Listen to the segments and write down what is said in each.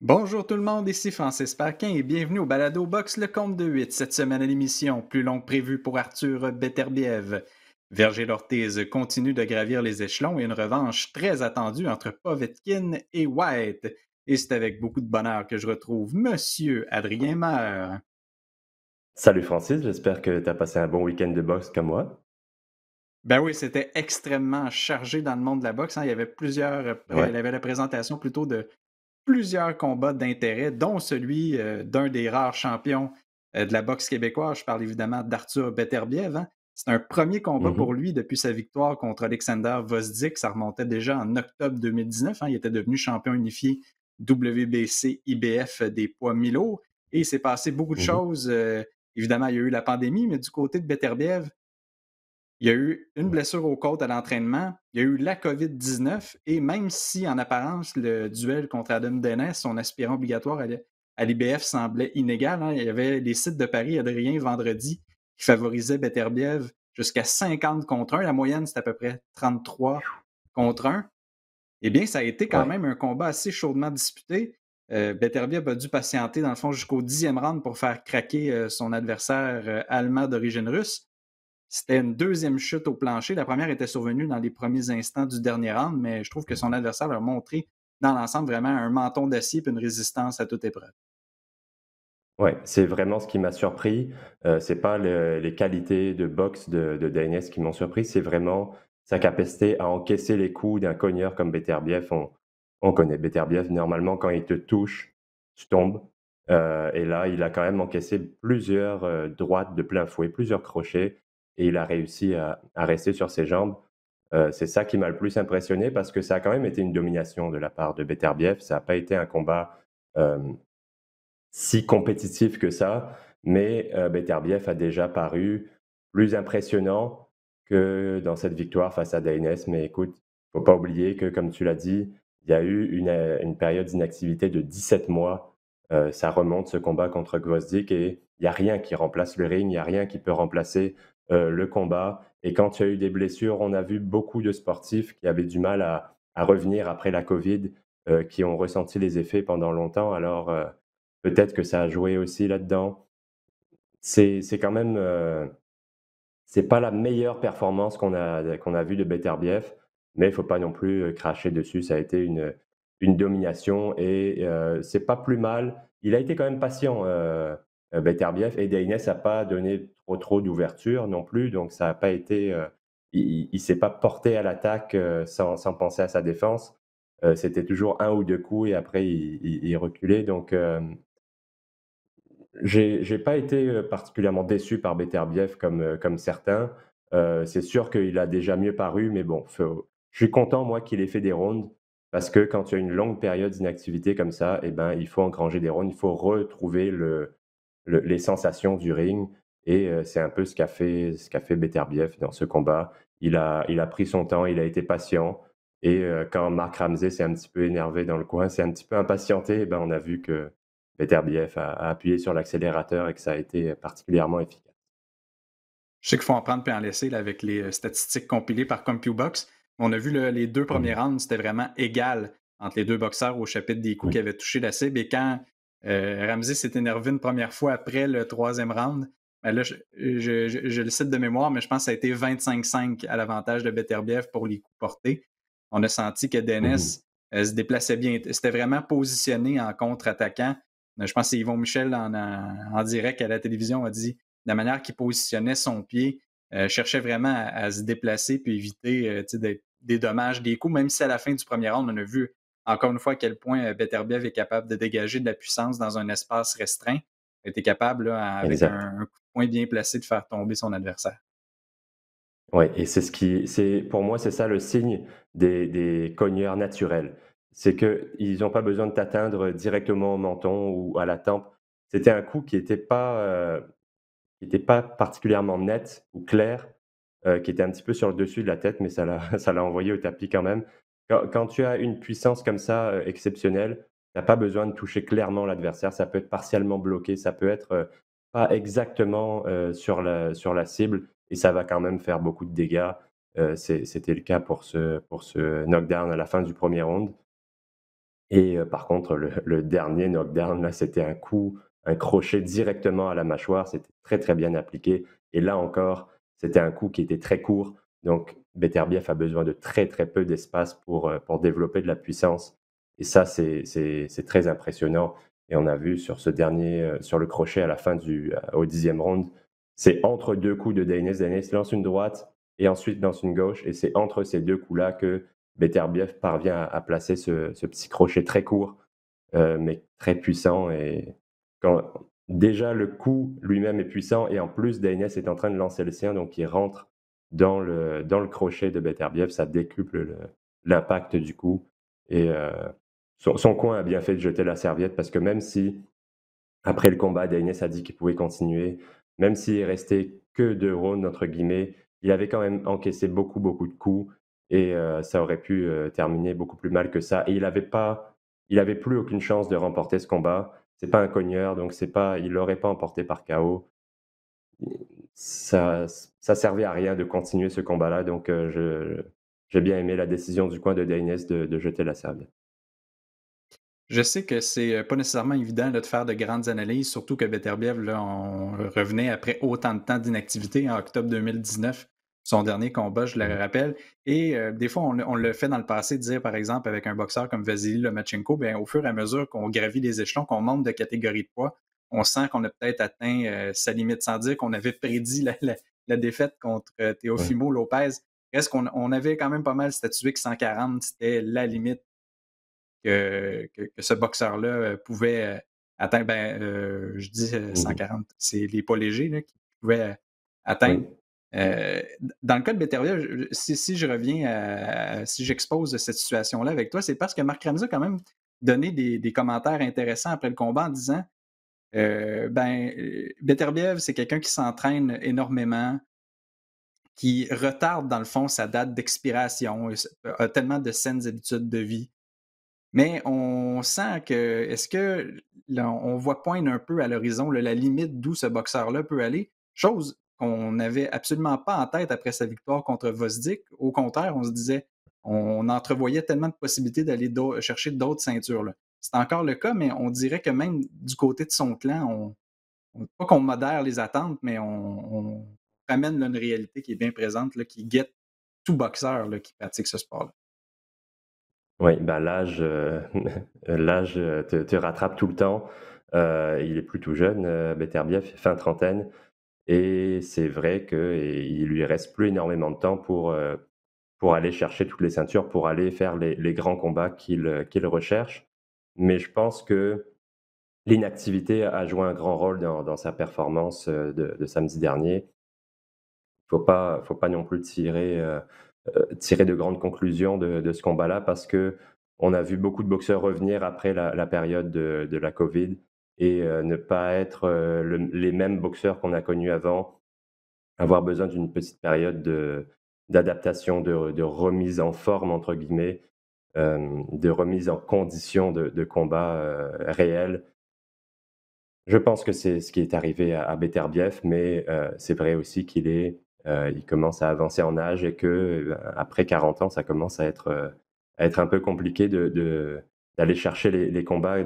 Bonjour tout le monde, ici Francis Paquin et bienvenue au Balado Box Le Compte de 8. Cette semaine à l'émission, plus longue prévue pour Arthur Beterbiev. Verger Ortiz continue de gravir les échelons et une revanche très attendue entre Povetkin et White. Et c'est avec beaucoup de bonheur que je retrouve Monsieur Adrien Meur. Salut Francis, j'espère que tu as passé un bon week-end de boxe comme moi. Ben oui, c'était extrêmement chargé dans le monde de la boxe, hein. Il y avait il Ouais. y avait la présentation plutôt de plusieurs combats d'intérêt, dont celui d'un des rares champions de la boxe québécoise. Je parle évidemment d'Arthur Beterbiev, hein. C'est un premier combat pour Mhm. lui depuis sa victoire contre Alexander Gvozdyk. Ça remontait déjà en octobre 2019, hein. Il était devenu champion unifié WBC IBF des poids mi-lourds. Et il s'est passé beaucoup de Mhm. choses. Évidemment, il y a eu la pandémie, mais du côté de Beterbiev, il y a eu une Ouais. blessure aux côtes à l'entraînement, il y a eu la COVID-19 et même si en apparence le duel contre Adam Dennis, son aspirant obligatoire à l'IBF semblait inégal, hein, il y avait les sites de Paris Adrien vendredi qui favorisaient Beterbiev jusqu'à 50 contre 1. La moyenne, c'est à peu près 33 contre 1. Eh bien, ça a été quand Ouais. même un combat assez chaudement disputé. Beterbiev a dû patienter, dans le fond, jusqu'au 10e round pour faire craquer son adversaire allemand d'origine russe. C'était une deuxième chute au plancher. La première était survenue dans les premiers instants du dernier round, mais je trouve que son adversaire a montré dans l'ensemble vraiment un menton d'acier et une résistance à toute épreuve. Ouais, c'est vraiment ce qui m'a surpris. C'est pas les qualités de boxe de Dainès qui m'ont surpris, c'est vraiment sa capacité à encaisser les coups d'un cogneur comme Beterbiev. On connaît Beterbiev, normalement, quand il te touche, tu tombes. Et là, il a quand même encaissé plusieurs droites de plein fouet, plusieurs crochets, et il a réussi à rester sur ses jambes. C'est ça qui m'a le plus impressionné parce que ça a quand même été une domination de la part de Beterbiev. Ça n'a pas été un combat euh, si compétitif que ça, mais Beterbiev a déjà paru plus impressionnant que dans cette victoire face à Dainès. Mais écoute, faut pas oublier que, comme tu l'as dit, il y a eu une période d'inactivité de 17 mois. Ça remonte ce combat contre Gvozdyk et il y a rien qui remplace le ring, il y a rien qui peut remplacer le combat. Et quand il y a eu des blessures, on a vu beaucoup de sportifs qui avaient du mal à revenir après la Covid, qui ont ressenti les effets pendant longtemps. Alors, peut-être que ça a joué aussi là-dedans. C'est quand même, c'est pas la meilleure performance qu'on a vue de Beterbiev, mais il faut pas non plus, cracher dessus. Ça a été une domination et c'est pas plus mal. Il a été quand même patient, Beterbiev, et Dainès a pas donné trop d'ouverture non plus, donc ça a pas été, il s'est pas porté à l'attaque, sans penser à sa défense. C'était toujours un ou 2 coups et après il reculait, donc j'ai pas été, particulièrement déçu par Beterbiev comme certains. C'est sûr qu'il a déjà mieux paru, mais bon, je suis content moi qu'il ait fait des rounds parce que quand tu as une longue période d'inactivité comme ça et ben, il faut engranger des rounds, il faut retrouver les sensations du ring et c'est un peu ce qu'a fait Beterbiev dans ce combat. Il a pris son temps, il a été patient et quand Mark Ramsey s'est un petit peu énervé dans le coin, s'est un petit peu impatienté et ben, on a vu que Beterbiev a appuyé sur l'accélérateur et que ça a été particulièrement efficace. Je sais qu'il faut en prendre puis en laisser là, avec les statistiques compilées par CompuBox. On a vu là, les deux premiers Mmh. rounds, c'était vraiment égal entre les deux boxeurs au chapitre des coups qui Oui. avaient touché la cible. Et quand Ramsey s'est énervé une première fois après le troisième round, ben là, je le cite de mémoire, mais je pense que ça a été 25-5 à l'avantage de Beterbiev pour les coups portés. On a senti que Mmh. Dennis se déplaçait bien. C'était vraiment positionné en contre-attaquant. Je pense que c'est Yvon Michel en direct à la télévision a dit la manière qu'il positionnait son pied, cherchait vraiment à se déplacer puis éviter des dommages, des coups, même si à la fin du premier round, on a vu encore une fois à quel point Beterbiev est capable de dégager de la puissance dans un espace restreint. Il était capable, là, avec Exact. un coup de poing bien placé, de faire tomber son adversaire. Ouais, et pour moi, c'est ça le signe des cogneurs naturels. C'est qu'ils n'ont pas besoin de t'atteindre directement au menton ou à la tempe. C'était un coup qui était pas particulièrement net ou clair, qui était un petit peu sur le dessus de la tête, mais ça l'a ça l'a envoyé au tapis quand même. Quand tu as une puissance comme ça, exceptionnelle, tu as pas besoin de toucher clairement l'adversaire. Ça peut être partiellement bloqué, ça peut être, pas exactement, sur la cible et ça va quand même faire beaucoup de dégâts. C'était le cas pour ce knockdown à la fin du premier round. Et par contre, le dernier knockdown, là, c'était un crochet directement à la mâchoire. C'était très, très bien appliqué et là encore, c'était un coup qui était très court. Donc Beterbiev a besoin de très, très peu d'espace pour développer de la puissance et ça, c'est très impressionnant et on a vu sur ce dernier, sur le crochet à la fin au 10e round, c'est entre 2 coups de Dainese. Dainese lance une droite et ensuite lance une gauche et c'est entre ces 2 coups-là que Beterbiev parvient à placer ce petit crochet très court, mais très puissant et quand déjà le coup lui-même est puissant et en plus Dainese est en train de lancer le sien, donc il rentre dans le crochet de Beterbiev, ça décuple l'impact du coup et son coin a bien fait de jeter la serviette parce que même si après le combat, Dainese a dit qu'il pouvait continuer, même s'il restait que 2 rounds entre guillemets, il avait quand même encaissé beaucoup, beaucoup de coups et ça aurait pu, terminer beaucoup plus mal que ça et il avait plus aucune chance de remporter ce combat. C'est pas un cogneur, donc c'est pas il l'aurait pas emporté par KO. Ça servait à rien de continuer ce combat-là, donc j'ai bien aimé la décision du coin de Dainese de jeter la serviette. Je sais que c'est, pas nécessairement évident là, de faire de grandes analyses, surtout que Beterbiev, là, on revenait après autant de temps d'inactivité en octobre 2019, son dernier combat, je le Mmh. rappelle. Et des fois, on le fait dans le passé, de dire, par exemple, avec un boxeur comme Vasily Lomachenko, bien, au fur et à mesure qu'on gravit les échelons, qu'on monte de catégorie de poids, on sent qu'on a peut-être atteint sa limite, sans dire qu'on avait prédit la défaite contre Ouais, Teofimo Lopez. Reste qu'on avait quand même pas mal statué que 140, c'était la limite que ce boxeur-là pouvait atteindre. Ben, je dis mmh. 140, c'est les poids légers là, qu'il pouvait atteindre. Oui, Dans le cas de Beterbiev, si je reviens si j'expose cette situation-là avec toi, c'est parce que Marc Ramsey a quand même donné des commentaires intéressants après le combat en disant Beterbiev, c'est quelqu'un qui s'entraîne énormément, qui retarde dans le fond sa date d'expiration, a tellement de saines habitudes de vie. Mais on sent que est-ce que là, on voit poindre un peu à l'horizon là, la limite d'où ce boxeur-là peut aller? Chose qu'on n'avait absolument pas en tête après sa victoire contre Vosdik. Au contraire, on se disait, on entrevoyait tellement de possibilités d'aller chercher d'autres ceintures, là. C'est encore le cas, mais on dirait que même du côté de son clan, pas qu'on modère les attentes, mais on ramène là, une réalité qui est bien présente, là, qui guette tout boxeur là, qui pratique ce sport-là. oui, bah, l'âge, l'âge, te rattrape tout le temps. Il est plus tout jeune, Beterbiev, fin trentaine et c'est vrai qu'il lui reste plus énormément de temps pour aller chercher toutes les ceintures, pour aller faire les grands combats qu'il recherche. Mais je pense que l'inactivité a joué un grand rôle dans sa performance, de samedi dernier. Faut pas non plus tirer de grandes conclusions de ce combat-là parce que on a vu beaucoup de boxeurs revenir après la période de la covid et ne pas être, les mêmes boxeurs qu'on a connus avant, avoir besoin d'une petite période d'adaptation, de «remise en forme» entre guillemets, de remise en condition de combat, réel. Je pense que c'est ce qui est arrivé à Beterbiev, mais c'est vrai aussi il commence à avancer en âge et que, après 40 ans, ça commence à être un peu compliqué d'aller chercher les combats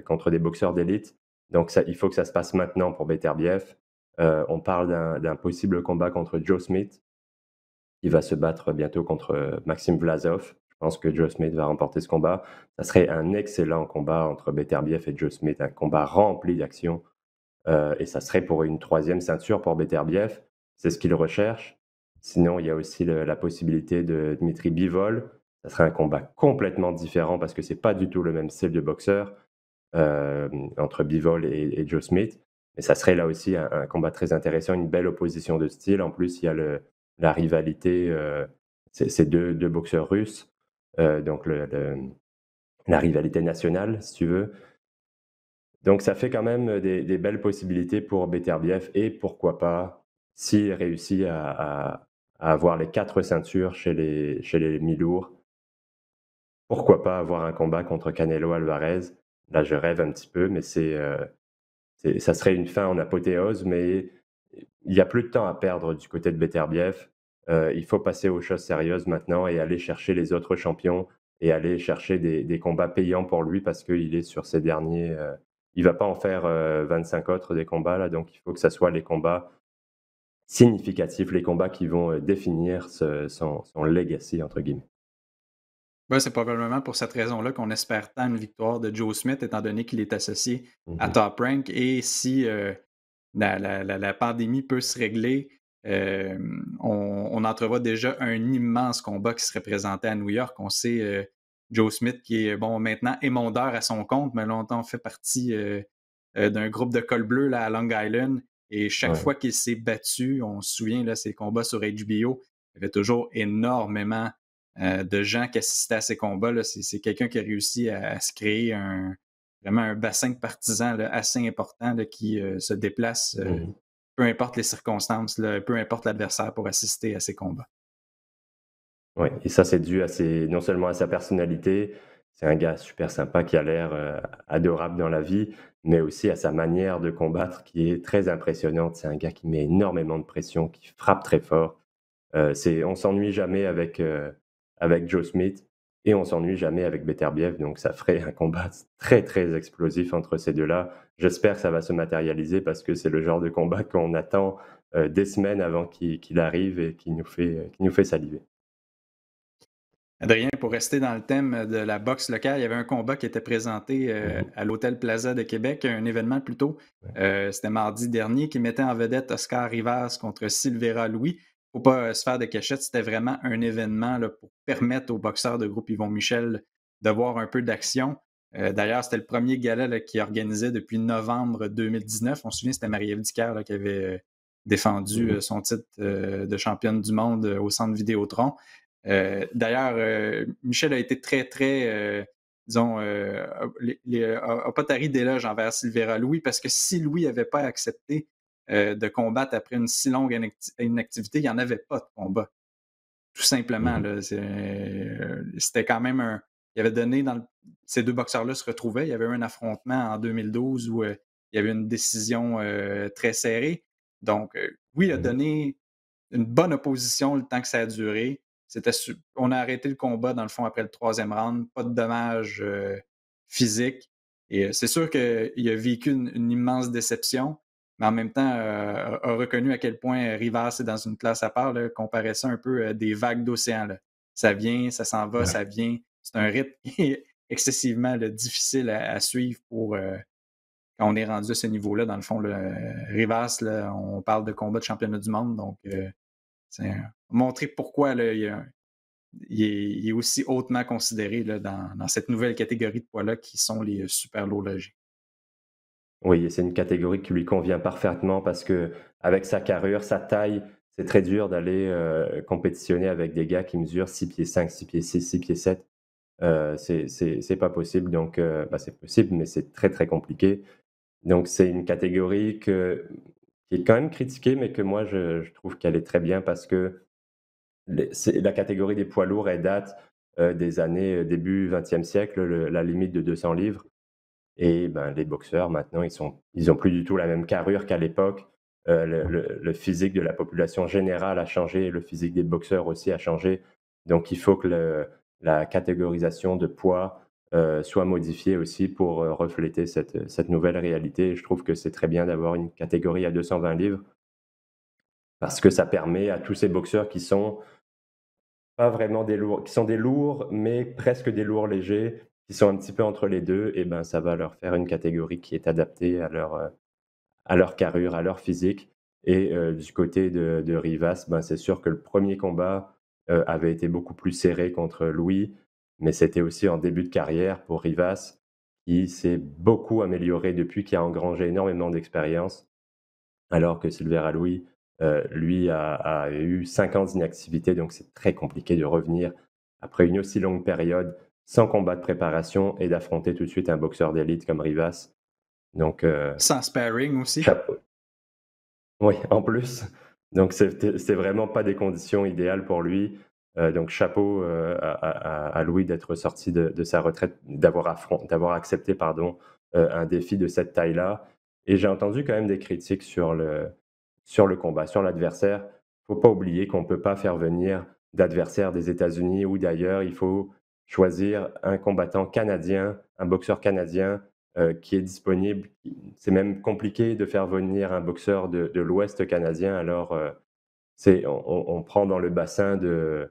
contre des boxeurs d'élite. Donc ça, il faut que ça se passe maintenant pour Beterbiev. On parle d'un possible combat contre Joe Smith. Il va se battre bientôt contre, Maxime Vlasov. Je pense que Joe Smith va remporter ce combat. Ça serait un excellent combat entre Beterbiev et Joe Smith, un combat rempli d'action, et ça serait pour une troisième ceinture pour Beterbiev. C'est ce qu'il recherche. Sinon, il y a aussi la possibilité de Dmitry Bivol. Ça serait un combat complètement différent parce que c'est pas du tout le même style de boxeur, entre Bivol et Joe Smith. Mais ça serait là aussi un combat très intéressant, une belle opposition de style. En plus, il y a la rivalité, c'est 2 boxeurs russes, donc la rivalité nationale, si tu veux. Donc ça fait quand même des belles possibilités pour Beterbiev et pourquoi pas, s'il réussit à avoir les 4 ceintures chez les mi-lourds, pourquoi pas avoir un combat contre Canelo Alvarez? Là, je rêve un petit peu, mais ça serait une fin en apothéose, mais il y a plus de temps à perdre du côté de Beterbiev. Il faut passer aux choses sérieuses maintenant et aller chercher les autres champions et aller chercher des combats payants pour lui parce qu'il est sur ses derniers. Il va pas en faire 25 autres des combats là, donc il faut que ça soit les combats significatifs, les combats qui vont définir son legacy entre guillemets. Ben, c'est probablement pour cette raison-là qu'on espère tant une victoire de Joe Smith, étant donné qu'il est associé à Mhm. Top Rank. Et si la pandémie peut se régler, on entrevoit déjà un immense combat qui serait présenté à New York. On sait Joe Smith qui est bon maintenant émondeur à son compte, mais longtemps fait partie d'un groupe de col bleu là, à Long Island. Et chaque Ouais. fois qu'il s'est battu, on se souvient, là, ses combats sur HBO, il y avait toujours énormément de gens qui assistaient à ces combats. Là. C'est quelqu'un qui a réussi à se créer vraiment un bassin de partisans là, assez important là, qui se déplace Mhm. peu importe les circonstances, là, peu importe l'adversaire pour assister à ces combats. Ouais, et ça, c'est dû non seulement à sa personnalité, c'est un gars super sympa qui a l'air adorable dans la vie, mais aussi à sa manière de combattre qui est très impressionnante. C'est un gars qui met énormément de pression, qui frappe très fort. On s'ennuie jamais avec Joe Smith et on s'ennuie jamais avec Beterbiev, donc ça ferait un combat très très explosif entre ces deux-là. J'espère que ça va se matérialiser parce que c'est le genre de combat qu'on attend des semaines avant qu'il arrive et qui nous fait saliver. Adrien, pour rester dans le thème de la boxe locale, il y avait un combat qui était présenté Mhm. à l'Hôtel Plaza de Québec, un événement plutôt. Ouais. C'était mardi dernier qui mettait en vedette Oscar Rivas contre Silvera Louis. Faut pas se faire de cachette, c'était vraiment un événement là, pour permettre aux boxeurs de groupe Yvon Michel de voir un peu d'action. D'ailleurs, c'était le premier gala là, qui organisait depuis novembre 2019. On se souvient, c'était Marie-Ève Dicker là, qui avait défendu Mhm. son titre de championne du monde au centre Vidéotron. D'ailleurs, Michel a été très, très, disons, a pas tari d'éloges envers Silvera Louis parce que si Louis n'avait pas accepté de combattre après une si longue inactivité, il n'y en avait pas de combat. Tout simplement. Mhm. Là, c'était quand même un. Il avait donné ces deux boxeurs-là se retrouvaient. Il y avait eu un affrontement en 2012 où il y avait une décision très serrée. Donc, oui, il a Mhm. donné une bonne opposition le temps que ça a duré. On a arrêté le combat, dans le fond, après le troisième round. Pas de dommages physiques. Et c'est sûr qu'il a vécu une immense déception, mais en même temps, a reconnu à quel point Rivas est dans une classe à part, là, comparait ça un peu à des vagues d'océan. Là. Ça vient, ça s'en va, Ouais. ça vient. C'est un rythme qui est excessivement là, difficile à suivre pour quand on est rendu à ce niveau-là. Dans le fond, là, Rivas, là, on parle de combat de championnat du monde, donc c'est montrer pourquoi là, il est aussi hautement considéré là, dans cette nouvelle catégorie de poids-là qui sont les super lourds légers. Oui, et c'est une catégorie qui lui convient parfaitement parce que avec sa carrure, sa taille, c'est très dur d'aller compétitionner avec des gars qui mesurent 6 pieds 5, 6 pieds 6, 6 pieds 7. C'est pas possible, donc bah, c'est possible, mais c'est très, très compliqué. Donc c'est une catégorie qui est quand même critiquée, mais que moi je trouve qu'elle est très bien parce que la catégorie des poids lourds, elle date des années début 20e siècle, la limite de 200 livres. Et ben, les boxeurs maintenant, ils ont plus du tout la même carrure qu'à l'époque. Le physique de la population générale a changé, le physique des boxeurs aussi a changé. Donc il faut que la catégorisation de poids, soit modifiée aussi pour, refléter cette nouvelle réalité. Et je trouve que c'est très bien d'avoir une catégorie à 220 livres parce que ça permet à tous ces boxeurs qui sont pas vraiment des lourds, qui sont des lourds, mais presque des lourds légers, qui sont un petit peu entre les 2. Et ben, ça va leur faire une catégorie qui est adaptée à leur carrure, à leur physique. Et du côté de Rivas, ben, c'est sûr que le premier combat, avait été beaucoup plus serré contre Louis, mais c'était aussi en début de carrière pour Rivas, qui s'est beaucoup amélioré depuis, qui a engrangé énormément d'expérience. Alors que Silvera Louis, lui a eu 5 ans d'inactivité, donc c'est très compliqué de revenir après une aussi longue période, sans combat de préparation et d'affronter tout de suite un boxeur d'élite comme Rivas. Donc Sans sparring aussi. chapeau. Oui, en plus. Donc c'est vraiment pas des conditions idéales pour lui. Donc chapeau, à Louis d'être sorti de sa retraite, d'avoir accepté, pardon, un défi de cette taille-là. Et j'ai entendu quand même des critiques sur le combat, sur l'adversaire. Faut pas oublier qu'on peut pas faire venir d'adversaires des États-Unis ou d'ailleurs. Il faut choisir un combattant canadien, un boxeur canadien qui est disponible. C'est même compliqué de faire venir un boxeur de l'Ouest canadien. Alors, on prend dans le bassin de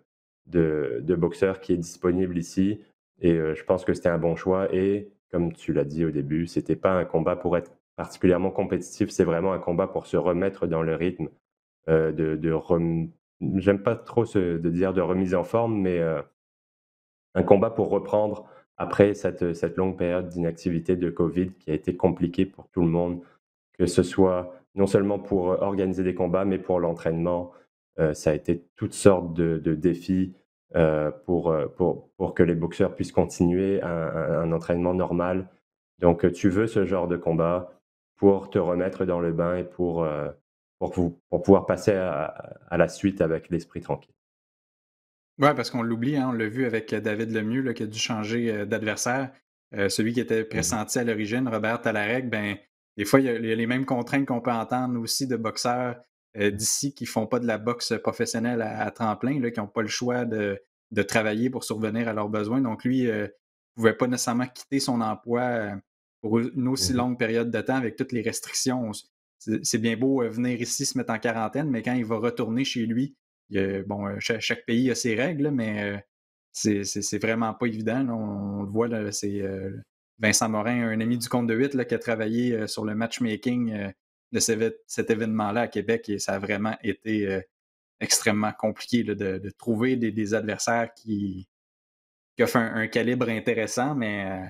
boxeurs qui est disponible ici. Et je pense que c'était un bon choix. Et comme tu l'as dit au début, c'était pas un combat pour être particulièrement compétitif. C'est vraiment un combat pour se remettre dans le rythme. J'aime pas trop de dire de remise en forme, mais un combat pour reprendre après cette longue période d'inactivité de Covid qui a été compliquée pour tout le monde, que ce soit non seulement pour organiser des combats, mais pour l'entraînement. Ça a été toutes sortes de défis pour que les boxeurs puissent continuer un entraînement normal. Donc, tu veux ce genre de combat pour te remettre dans le bain et pour pouvoir passer à la suite avec l'esprit tranquille. Ouais, parce qu'on l'oublie, hein, on l'a vu avec David Lemieux là, qui a dû changer d'adversaire. Celui qui était Mmh. pressenti à l'origine, Robert Talarecque, ben, des fois, il y a les mêmes contraintes qu'on peut entendre aussi de boxeurs d'ici qui font pas de la boxe professionnelle à tremplin, là, qui n'ont pas le choix de travailler pour survenir à leurs besoins. Donc, lui, pouvait pas nécessairement quitter son emploi pour une aussi Mmh. longue période de temps avec toutes les restrictions. C'est bien beau venir ici se mettre en quarantaine, mais quand il va retourner chez lui, bon, chaque pays a ses règles, là, mais c'est vraiment pas évident. Là. On le voit, là, c'est Vincent Morin, un ami du compte de 8, là, qui a travaillé sur le matchmaking de cet événement-là à Québec et ça a vraiment été extrêmement compliqué là, de trouver des adversaires qui offrent un calibre intéressant, mais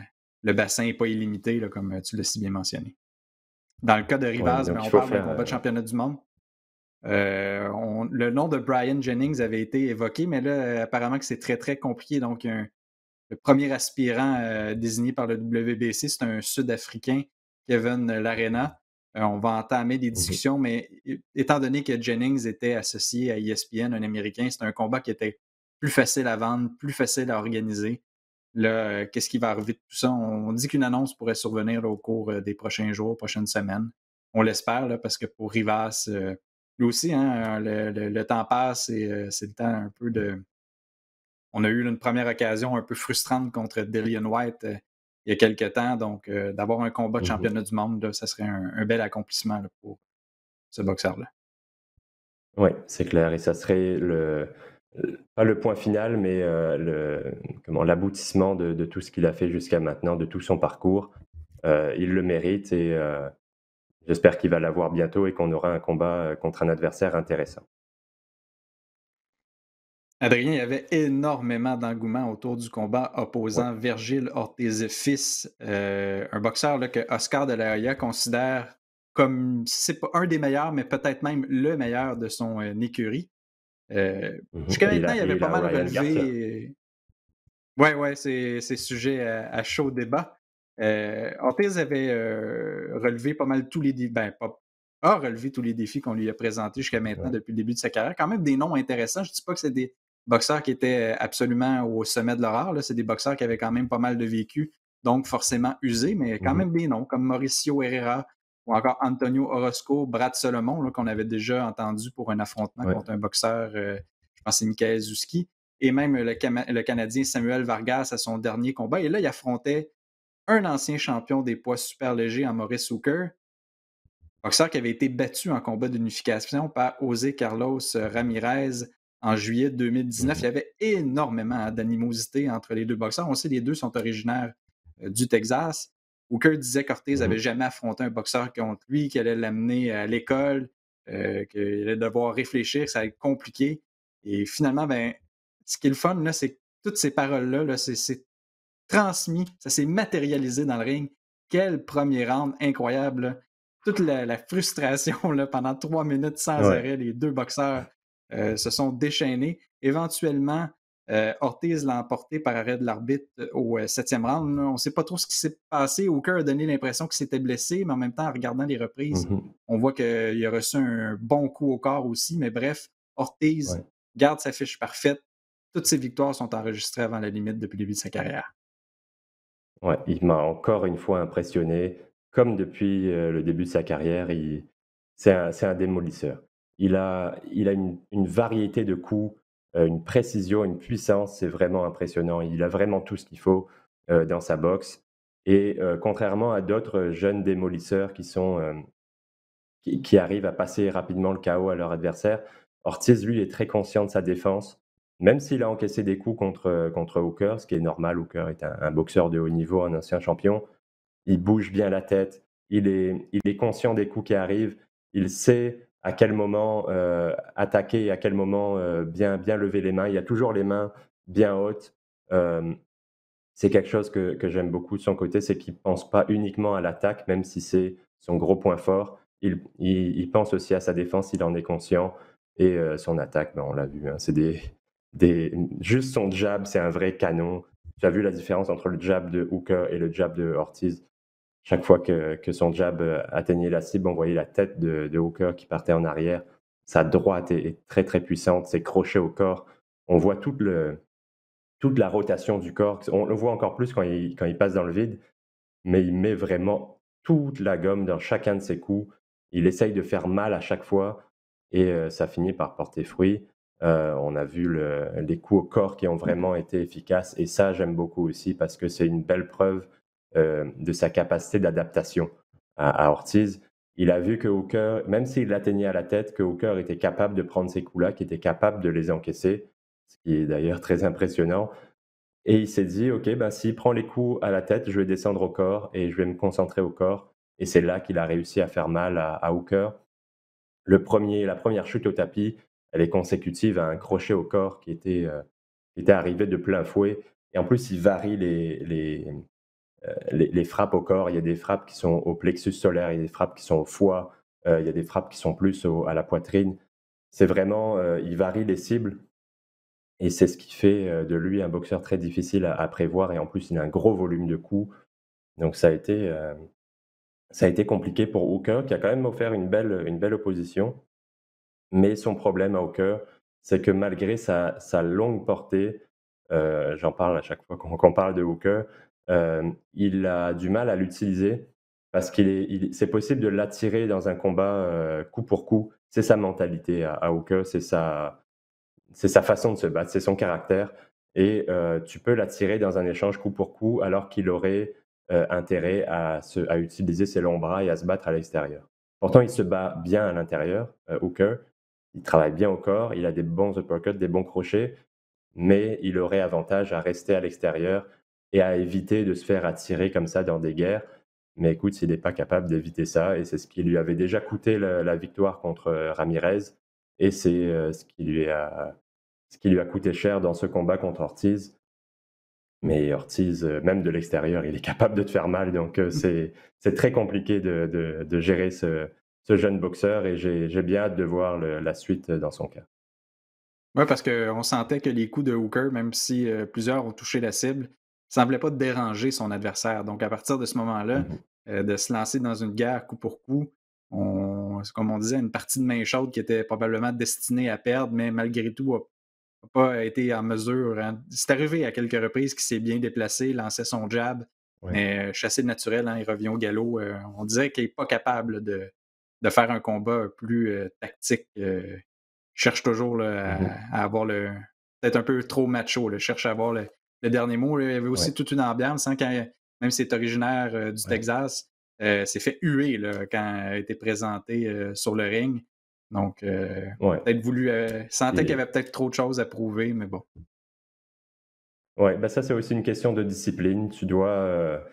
le bassin n'est pas illimité, là, comme tu l'as si bien mentionné. Dans le cas de Ouais, Rivas, ben, donc il on faut parle d'un faire, combat de championnat du monde. Le nom de Brian Jennings avait été évoqué, mais là, apparemment que c'est très, très compliqué. Donc, le premier aspirant désigné par le WBC, c'est un Sud-Africain, Kevin Larena. On va entamer des mmh discussions, mais étant donné que Jennings était associé à ESPN, un Américain, c'est un combat qui était plus facile à vendre, plus facile à organiser. Là, qu'est-ce qui va arriver de tout ça? On dit qu'une annonce pourrait survenir là, au cours des prochains jours, prochaines semaines. On l'espère, là, parce que pour Rivas, lui aussi, hein, le temps passe et c'est le temps un peu de. On a eu une première occasion un peu frustrante contre Dillian White il y a quelques temps. Donc, d'avoir un combat de mh. championnat du monde, là, ça serait un bel accomplissement là, pour ce boxeur-là. Ouais, c'est clair et ça serait pas le point final, mais l'aboutissement de tout ce qu'il a fait jusqu'à maintenant, de tout son parcours. Il le mérite et j'espère qu'il va l'avoir bientôt et qu'on aura un combat, contre un adversaire intéressant. Adrien, il y avait énormément d'engouement autour du combat Ouais. opposant Vergil Ortiz fils, un boxeur là, que Oscar de la Hoya considère comme, si c'est pas un des meilleurs, mais peut-être même le meilleur de son écurie. Mmh. Jusqu'à Et maintenant, il avait il pas a mal Ryan Garcia. relevé. Ouais, ouais, c'est sujet à chaud débat. Ortiz avait relevé pas mal tous les défis, ben, a relevé tous les défis qu'on lui a présentés jusqu'à maintenant Ouais. depuis le début de sa carrière. Quand même des noms intéressants. Je ne dis pas que c'est des boxeurs qui étaient absolument au sommet de leur art. Là. C'est des boxeurs qui avaient quand même pas mal de vécu, donc forcément usés, mais quand Mmh. même des noms comme Mauricio Herrera ou encore Antonio Orozco, Brad Solomon, là, qu'on avait déjà entendu pour un affrontement Ouais. contre un boxeur, je pense que c'est Michael Zouski et même le Canadien Samuel Vargas à son dernier combat. Et là, il affrontait un ancien champion des poids super légers en Maurice Hooker, boxeur qui avait été battu en combat d'unification par José Carlos Ramirez en juillet 2019. Il Mmh. y avait énormément d'animosité entre les deux boxeurs. On sait que les deux sont originaires du Texas. Hooker disait qu'Ortiz Mmh. n'avait jamais affronté un boxeur contre lui, qu'il allait l'amener à l'école, qu'il allait devoir réfléchir, que ça allait être compliqué. Et finalement, ben, ce qui est le fun, là, c'est que toutes ces paroles-là, là, c'est transmis, ça s'est matérialisé dans le ring. Quel premier round incroyable, là. Toute la frustration là, pendant 3 minutes sans Ouais. arrêt, les deux boxeurs se sont déchaînés. Éventuellement, Ortiz l'a emporté par arrêt de l'arbitre au septième round. Là. On ne sait pas trop ce qui s'est passé. Hooker a donné l'impression qu'il s'était blessé, mais en même temps, en regardant les reprises, Mmh. on voit qu'il a reçu un bon coup au corps aussi. Mais bref, Ortiz Ouais. garde sa fiche parfaite. Toutes ses victoires sont enregistrées avant la limite depuis le début de sa carrière. Ouais, il m'a encore une fois impressionné. Comme depuis, le début de sa carrière, c'est un démolisseur. Il a une variété de coups, une précision, une puissance, c'est vraiment impressionnant. Il a vraiment tout ce qu'il faut, dans sa boxe et contrairement à d'autres jeunes démolisseurs qui arrivent à passer rapidement le KO à leur adversaire. Ortiz, lui, est très conscient de sa défense, même s'il a encaissé des coups contre Hooker, ce qui est normal. Hooker est un boxeur de haut niveau, un ancien champion. Il bouge bien la tête, il est conscient des coups qui arrivent, il sait à quel moment attaquer et à quel moment bien lever les mains. Il a toujours les mains bien hautes. Euh, c'est quelque chose que j'aime beaucoup de son côté, c'est qu'il ne pense pas uniquement à l'attaque, même si c'est son gros point fort. Il pense aussi à sa défense, il en est conscient. Et son attaque, ben, on l'a vu, hein, c'est juste son jab, c'est un vrai canon. Tu as vu la différence entre le jab de Hooker et le jab de Ortiz. Chaque fois que son jab atteignait la cible, on voyait la tête de Hooker qui partait en arrière. Sa droite est très très puissante, ses crochets au corps. On voit toute la rotation du corps. On le voit encore plus quand il passe dans le vide, mais il met vraiment toute la gomme dans chacun de ses coups. Il essaye de faire mal à chaque fois et ça finit par porter fruit. On a vu les coups au corps qui ont vraiment été efficaces et ça, j'aime beaucoup aussi parce que c'est une belle preuve de sa capacité d'adaptation à Ortiz. Il a vu que Hooker, même s'il l'atteignait à la tête, que Hooker était capable de prendre ces coups-là, qu'il était capable de les encaisser, ce qui est d'ailleurs très impressionnant. Et il s'est dit: «OK, ben, s'il prend les coups à la tête, je vais descendre au corps et je vais me concentrer au corps» et c'est là qu'il a réussi à faire mal à Hooker. La première chute au tapis, elle est consécutive à un crochet au corps qui était arrivé de plein fouet et en plus, il varie les frappes au corps. Il y a des frappes qui sont au plexus solaire, il y a des frappes qui sont au foie, il y a des frappes qui sont plus à la poitrine. C'est vraiment, il varie les cibles et c'est ce qui fait, de lui un boxeur très difficile à prévoir et en plus, il a un gros volume de coups. Donc ça a été compliqué pour Hooker qui a quand même offert une belle opposition. Mais son problème à Hooker, c'est que malgré sa longue portée, j'en parle à chaque fois qu'on parle de Hooker, il a du mal à l'utiliser parce c'est possible de l'attirer dans un combat, coup pour coup. C'est sa mentalité à Hooker, c'est sa façon de se battre, c'est son caractère et tu peux l'attirer dans un échange coup pour coup alors qu'il aurait, intérêt à utiliser ses longs bras et à se battre à l'extérieur. Pourtant, il se bat bien à l'intérieur, Hooker. Il travaille bien au corps, il a des bons uppercuts, des bons crochets, mais il aurait avantage à rester à l'extérieur et à éviter de se faire attirer comme ça dans des guerres. Mais écoute, s'il n'est pas capable d'éviter ça et c'est ce qui lui avait déjà coûté la victoire contre, Ramirez et c'est, ce qui lui a coûté cher dans ce combat contre Ortiz. Mais Ortiz, même de l'extérieur, il est capable de te faire mal, donc c'est très compliqué de gérer ce jeune boxeur et j'ai bien hâte de voir la suite dans son cas. Ouais, parce qu'on sentait que les coups de Hooker, même si, plusieurs ont touché la cible, semblaient pas déranger son adversaire. Donc à partir de ce moment-là, Mmh. de se lancer dans une guerre coup pour coup, c'est comme on disait, une partie de main chaude qui était probablement destinée à perdre, mais malgré tout a pas été en mesure, hein. C'est arrivé à quelques reprises qu'il s'est bien déplacé, lançait son jab, Ouais. mais chassé de naturel, hein, il revient au galop. On dirait qu'il est pas capable de faire un combat plus, tactique, cherche toujours là, Mmh. à avoir le peut-être un peu trop macho, là, cherche à avoir le dernier mot. Là. Il y avait Ouais, aussi toute une ambiance, hein, même s'il est originaire du ouais, Texas, s'est fait huer là, quand il a été présenté sur le ring. Donc, ouais. peut-être voulu, sentait qu'il y Et avait peut-être trop de choses à prouver, mais bon. ouais, bah, ça, c'est aussi une question de discipline. Tu dois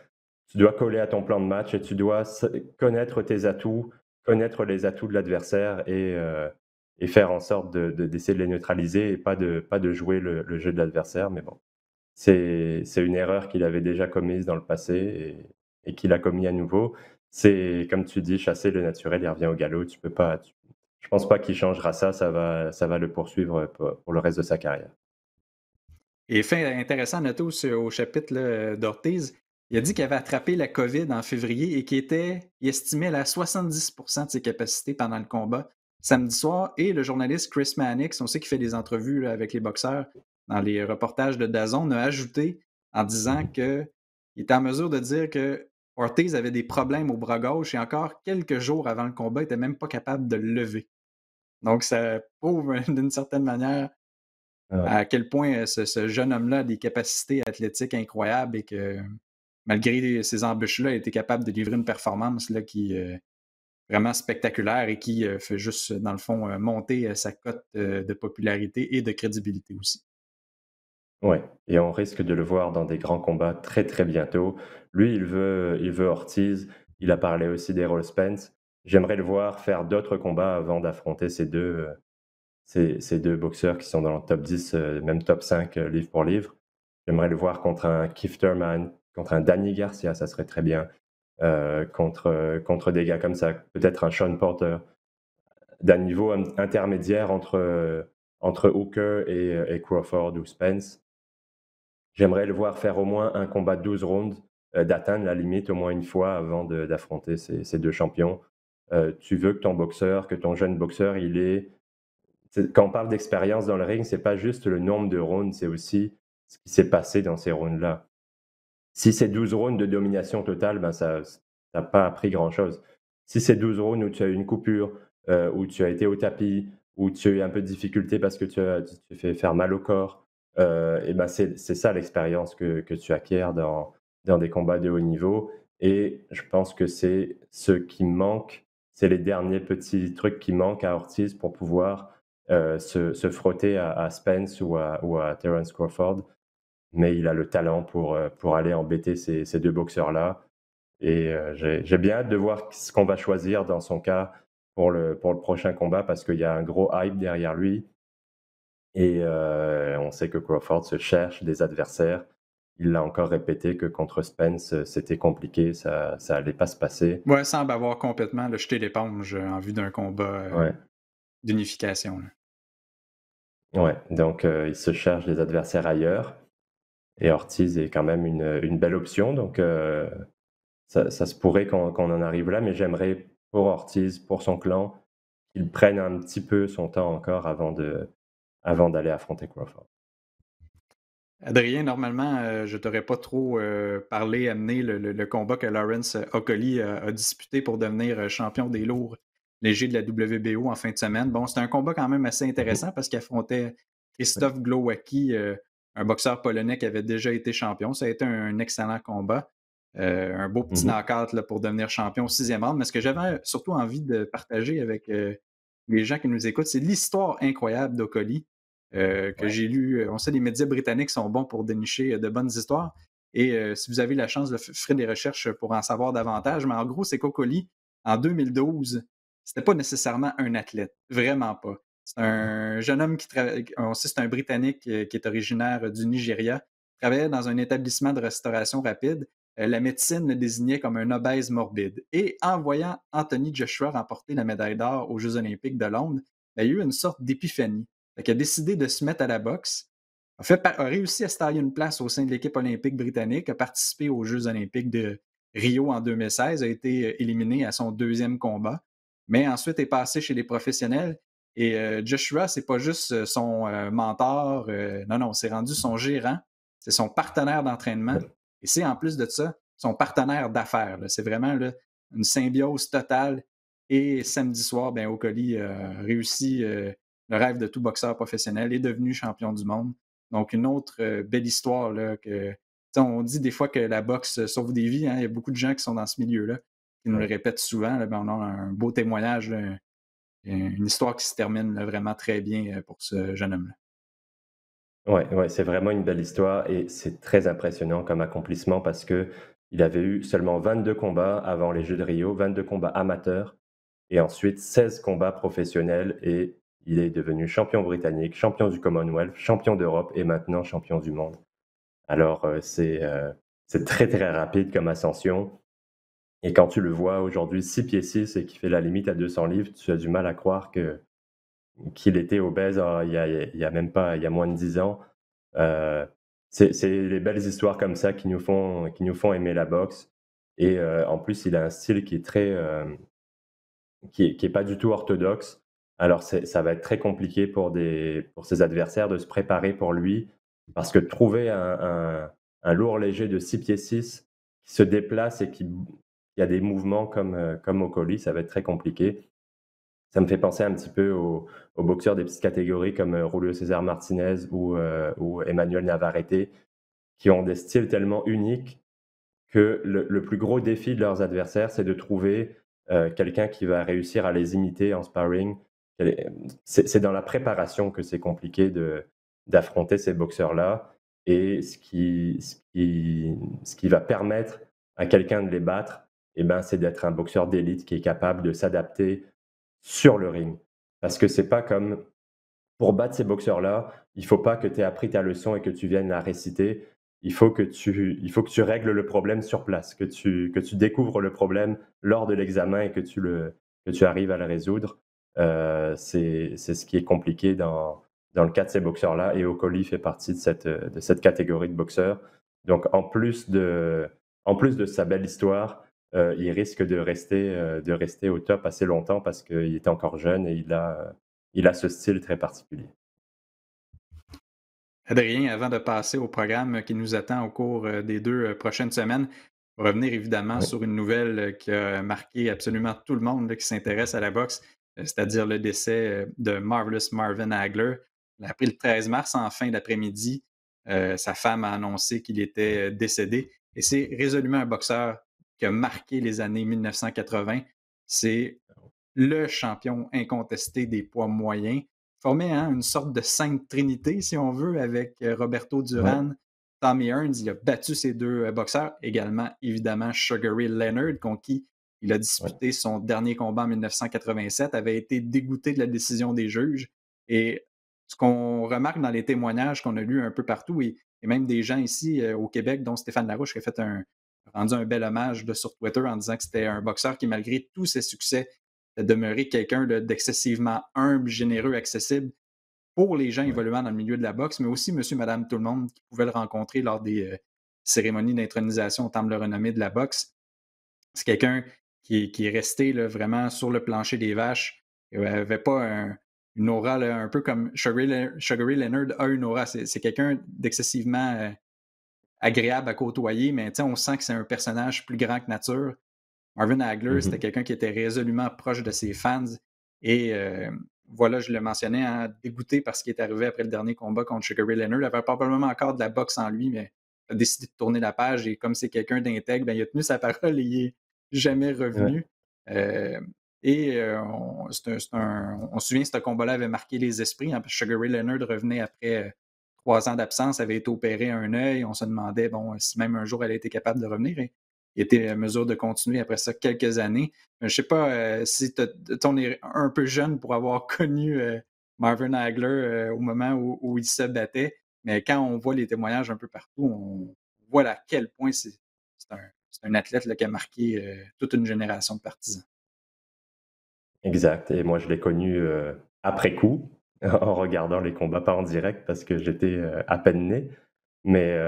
coller à ton plan de match et tu dois connaître tes atouts, connaître les atouts de l'adversaire et faire en sorte d'essayer de les neutraliser et pas de jouer le jeu de l'adversaire. Mais bon, c'est une erreur qu'il avait déjà commise dans le passé et qu'il a commis à nouveau. C'est comme tu dis, chasser le naturel, il revient au galop. Tu peux pas, je pense pas qu'il changera ça. Ça va le poursuivre pour le reste de sa carrière. Et fait intéressant à noter au chapitre là, d'Ortiz, il a dit qu'il avait attrapé la COVID en février et il estimait à 70 de ses capacités pendant le combat samedi soir. Et le journaliste Chris Mannix, on sait qu'il fait des entrevues là, avec les boxeurs dans les reportages de DAZN, a ajouté en disant Mmh. qu'il était en mesure de dire que Ortiz avait des problèmes au bras gauche et encore quelques jours avant le combat, il n'était même pas capable de le lever. Donc ça prouve d'une certaine manière Ouais. à quel point ce jeune homme-là a des capacités athlétiques incroyables et que malgré ces embûches-là, il était capable de livrer une performance là, qui est vraiment spectaculaire et qui fait juste, dans le fond, monter sa cote de popularité et de crédibilité aussi. Ouais, et on risque de le voir dans des grands combats très, très bientôt. Lui, il veut Ortiz, il a parlé aussi d'Errol Spence. J'aimerais le voir faire d'autres combats avant d'affronter ces 2 boxeurs qui sont dans le top 10, même top 5, livre pour livre. J'aimerais le voir contre un Keith Thurman, contre un Danny Garcia, ça serait très bien, contre des gars comme ça, peut-être un Sean Porter, d'un niveau intermédiaire entre Hooker et Crawford ou Spence. J'aimerais le voir faire au moins un combat de 12 rounds, d'atteindre la limite au moins une fois avant d'affronter ces 2 champions. Tu veux que ton boxeur, que ton jeune boxeur, quand on parle d'expérience dans le ring, c'est pas juste le nombre de rounds, c'est aussi ce qui s'est passé dans ces rounds-là. Si c'est 12 rounds de domination totale, ben ça tu pas appris grand-chose. Si c'est 12 rounds où tu as eu une coupure, où tu as été au tapis, où tu as eu un peu de difficulté parce que tu t'es fait faire mal au corps, et ben, c'est ça l'expérience que tu acquiers dans des combats de haut niveau, et je pense que c'est ce qui manque, c'est les derniers petits trucs qui manquent à Ortiz pour pouvoir, se frotter à Spence ou à Terence Crawford, mais il a le talent pour aller embêter ces 2 boxeurs-là, et j'ai bien hâte de voir ce qu'on va choisir dans son cas pour le prochain combat parce qu'il y a un gros hype derrière lui, et on sait que Crawford se cherche des adversaires. Il l'a encore répété que contre Spence, c'était compliqué, ça allait pas se passer. Ouais, semble avoir complètement là, jeté l'éponge en vue d'un combat Ouais, d'unification, là. ouais, donc il se cherche des adversaires ailleurs, et Ortiz est quand même une belle option, donc ça se pourrait qu'on en arrive là, mais j'aimerais pour Ortiz, pour son clan, qu'il prenne un petit peu son temps encore avant d'aller affronter Crawford. Adrien, normalement, je t'aurais pas trop parlé, amené le combat que Lawrence Ocoli a disputé pour devenir champion des lourds légers de la WBO en fin de semaine. Bon, c'était un combat quand même assez Mmh. intéressant parce qu'il affrontait Ouais. Krzysztof Glowacki, un boxeur polonais qui avait déjà été champion. Ça a été un excellent combat. Un beau petit Mmh. knock-out là, pour devenir champion au sixième round. Mais ce que j'avais surtout envie de partager avec les gens qui nous écoutent, c'est l'histoire incroyable d'Ocoli que Ouais. j'ai lu. On sait les médias britanniques sont bons pour dénicher de bonnes histoires. Et si vous avez la chance, ferez des recherches pour en savoir davantage. Mais en gros, c'est qu'Ocoli, en 2012, c'était pas nécessairement un athlète. Vraiment pas. C'est un jeune homme qui travaille. On sait que c'est un Britannique qui est originaire du Nigeria. Travaillait dans un établissement de restauration rapide. La médecine le désignait comme un obèse morbide. Et en voyant Anthony Joshua remporter la médaille d'or aux Jeux olympiques de Londres, ben, il y a eu une sorte d'épiphanie. Il a décidé de se mettre à la boxe, a réussi à se tailler une place au sein de l'équipe olympique britannique, a participé aux Jeux olympiques de Rio en 2016, a été éliminé à son deuxième combat, mais ensuite est passé chez les professionnels. Et Joshua, c'est pas juste son mentor, non, non, c'est rendu son gérant, c'est son partenaire d'entraînement, Ouais. et c'est en plus de ça, son partenaire d'affaires. C'est vraiment là, une symbiose totale. Et samedi soir, ben, Okoli a réussi le rêve de tout boxeur professionnel, est devenu champion du monde. Donc, une autre belle histoire là, que on dit des fois que la boxe sauve des vies. Hein. Il y a beaucoup de gens qui sont dans ce milieu-là, qui nous le Ouais. répètent souvent. Là, ben, on a un beau témoignage, là, une histoire qui se termine là, vraiment très bien pour ce jeune homme-là. Ouais, ouais, c'est vraiment une belle histoire et c'est très impressionnant comme accomplissement parce que il avait eu seulement 22 combats avant les Jeux de Rio, 22 combats amateurs et ensuite 16 combats professionnels, et il est devenu champion britannique, champion du Commonwealth, champion d'Europe et maintenant champion du monde. Alors, c'est très, très rapide comme ascension, et quand tu le vois aujourd'hui 6 pieds 6 et qui fait la limite à 200 livres, tu as du mal à croire qu'il était obèse, il y a même pas il y a moins de 10 ans. Heu, c'est les belles histoires comme ça qui nous font aimer la boxe, et en plus, il a un style qui est très, qui est pas du tout orthodoxe. Alors ça va être très compliqué pour ses adversaires de se préparer pour lui, parce que trouver un lourd léger de 6 pieds 6 qui se déplace et qui a des mouvements comme Okoli, ça va être très compliqué. Ça me fait penser un petit peu aux boxeurs des petites catégories comme Julio César Martinez ou Emmanuel Navarrete, qui ont des styles tellement uniques que le plus gros défi de leurs adversaires, c'est de trouver quelqu'un qui va réussir à les imiter en sparring. C'est dans la préparation que c'est compliqué d'affronter ces boxeurs-là. Et ce qui va permettre à quelqu'un de les battre, eh ben, c'est d'être un boxeur d'élite qui est capable de s'adapter sur le ring. Parce que c'est pas comme pour battre ces boxeurs-là, il faut pas que tu aies appris ta leçon et que tu viennes la réciter. Il faut que tu règles le problème sur place, que tu découvres le problème lors de l'examen et que tu arrives à le résoudre. C'est ce qui est compliqué dans le cas de ces boxeurs-là, et Okoli fait partie de cette catégorie de boxeurs. Donc en plus de sa belle histoire, il risque de rester au top assez longtemps parce qu'il est encore jeune et il a ce style très particulier. Adrien, avant de passer au programme qui nous attend au cours des 2 prochaines semaines, on va revenir évidemment Oui. sur une nouvelle qui a marqué absolument tout le monde là, qui s'intéresse à la boxe, c'est-à-dire le décès de Marvelous Marvin Hagler. Il a appris le 13 mars en fin d'après-midi. Sa femme a annoncé qu'il était décédé. Et c'est résolument un boxeur qui a marqué les années 1980. C'est le champion incontesté des poids moyens. Formait une sorte de sainte trinité, si on veut, avec Roberto Ouais. Duran, Tommy Hearns. Il a battu ces deux boxeurs. Également, évidemment, Sugar Ray Leonard, contre qui il a Ouais. disputé son dernier combat en 1987, avait été dégoûté de la décision des juges. Et ce qu'on remarque dans les témoignages qu'on a lus un peu partout, et même des gens ici au Québec, dont Stéphane Larouche, qui a rendu un bel hommage sur Twitter en disant que c'était un boxeur qui, malgré tous ses succès, de demeurer quelqu'un d'excessivement humble, généreux, accessible pour les gens Ouais. évoluant dans le milieu de la boxe, mais aussi monsieur, madame, tout le monde qui pouvait le rencontrer lors des cérémonies d'intronisation au temple de renommée de la boxe. C'est quelqu'un qui est resté là, vraiment sur le plancher des vaches. Il n'avait pas une aura là, un peu comme Sugar Ray Leonard a une aura. C'est quelqu'un d'excessivement agréable à côtoyer, mais on sent que c'est un personnage plus grand que nature. Marvin Hagler, c'était Mhm. quelqu'un qui était résolument proche de ses fans. Et voilà, je le mentionnais, dégoûté par ce qui est arrivé après le dernier combat contre Sugar Ray Leonard. Il avait probablement encore de la boxe en lui, mais il a décidé de tourner la page. Et comme c'est quelqu'un d'intègre, ben, il a tenu sa parole et il n'est jamais Ouais. revenu. Euh, on se souvient que ce combat-là avait marqué les esprits, parce que Sugar Ray Leonard revenait après 3 ans d'absence, avait été opéré à un œil. On se demandait si même un jour elle a été capable de revenir. Et il était en mesure de continuer après ça quelques années. Je ne sais pas si on est un peu jeune pour avoir connu Marvin Hagler au moment où il se battait, mais quand on voit les témoignages un peu partout, on voit à quel point c'est un athlète là, qui a marqué toute une génération de partisans. Exact, et moi je l'ai connu, après coup, en regardant les combats, pas en direct parce que j'étais, à peine né. Mais,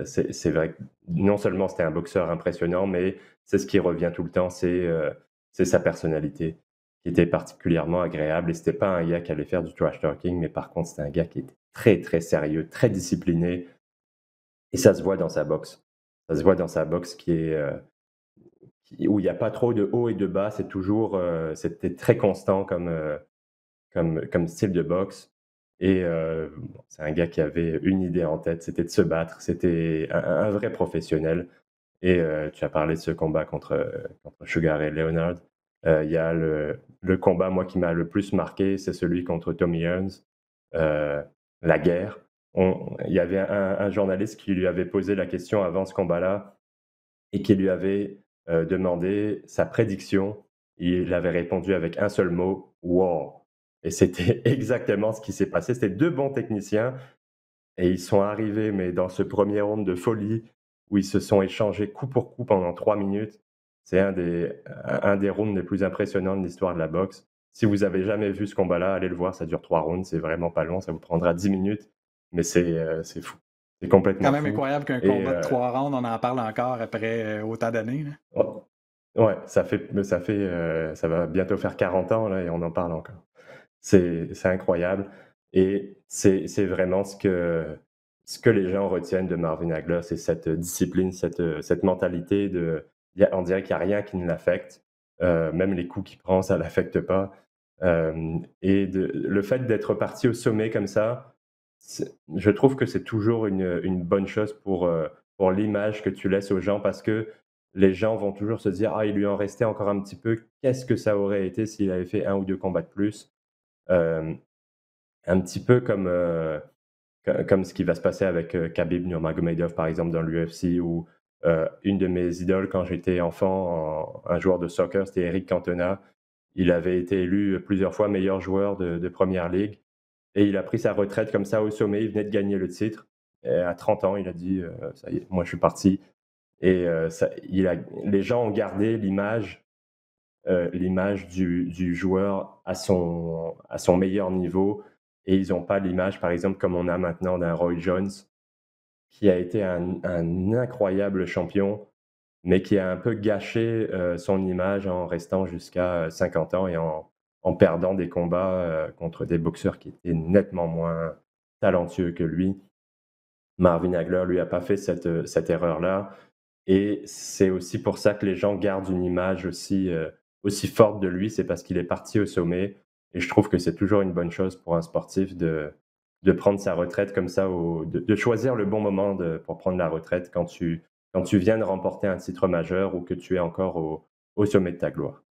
c'est vrai que non seulement c'était un boxeur impressionnant, mais c'est ce qui revient tout le temps, c'est sa personnalité qui était particulièrement agréable, et c'était pas un gars qui allait faire du trash talking, mais par contre c'était un gars qui était très, très sérieux, très discipliné, et ça se voit dans sa boxe. Ça se voit dans sa boxe qui est, où il y a pas trop de hauts et de bas, c'était très constant comme style de boxe. Et bon, c'est un gars qui avait une idée en tête, c'était de se battre, c'était un vrai professionnel. Et tu as parlé de ce combat contre Sugar Ray Leonard. Il y a le combat, moi, qui m'a le plus marqué, c'est celui contre Tommy Hearns, la guerre. Il y avait un journaliste qui lui avait posé la question avant ce combat-là et qui lui avait demandé sa prédiction. Il avait répondu avec un seul mot: «War». Et c'était exactement ce qui s'est passé. C'était 2 bons techniciens et ils sont arrivés, mais dans ce premier round de folie où ils se sont échangés coup pour coup pendant 3 minutes. C'est un des rounds les plus impressionnants de l'histoire de la boxe. Si vous avez jamais vu ce combat-là, allez le voir, ça dure 3 rounds, c'est vraiment pas long, ça vous prendra 10 minutes, mais c'est fou. C'est Quand complètement même fou. incroyable qu'un Et combat de 3 rounds, on en parle encore après autant d'années, là. oh, ouais, ça va bientôt faire 40 ans là et on en parle encore. C'est incroyable, et c'est vraiment ce que les gens retiennent de Marvin Hagler, c'est cette discipline, cette mentalité on dirait qu'il y a rien qui ne l'affecte, même les coups qu'il prend, ça l'affecte pas. Et le fait d'être parti au sommet comme ça, je trouve que c'est toujours une bonne chose pour l'image que tu laisses aux gens parce que les gens vont toujours se dire: «Ah, il lui en restait encore un petit peu. Qu'est-ce que ça aurait été s'il avait fait un ou 2 combats de plus?» Hem, un petit peu comme, comme ce qui va se passer avec, Khabib Nurmagomedov, par exemple, dans l'UFC ou, une de mes idoles quand j'étais enfant, un joueur de soccer, c'était Eric Cantona. Il avait été élu plusieurs fois meilleur joueur de 1 ligue et il a pris sa retraite comme ça au sommet. Il venait de gagner le titre et à 30 ans, il a dit: «Ça y est, moi je suis parti» et ça les gens ont gardé l'image du joueur à son meilleur niveau et ils n'ont pas l'image, par exemple, comme on a maintenant d'un Roy Jones qui a été un incroyable champion, mais qui a un peu gâché, son image en restant jusqu'à 50 ans et en perdant des combats, contre des boxeurs qui étaient nettement moins talentueux que lui. Marvin Hagler, lui, a pas fait cette erreur-là et c'est aussi pour ça que les gens gardent une image aussi forte de lui, c'est parce qu'il est parti au sommet et je trouve que c'est toujours une bonne chose pour un sportif de prendre sa retraite comme ça au de choisir le bon moment pour prendre la retraite quand tu viens de remporter un titre majeur ou que tu es encore au sommet de ta gloire.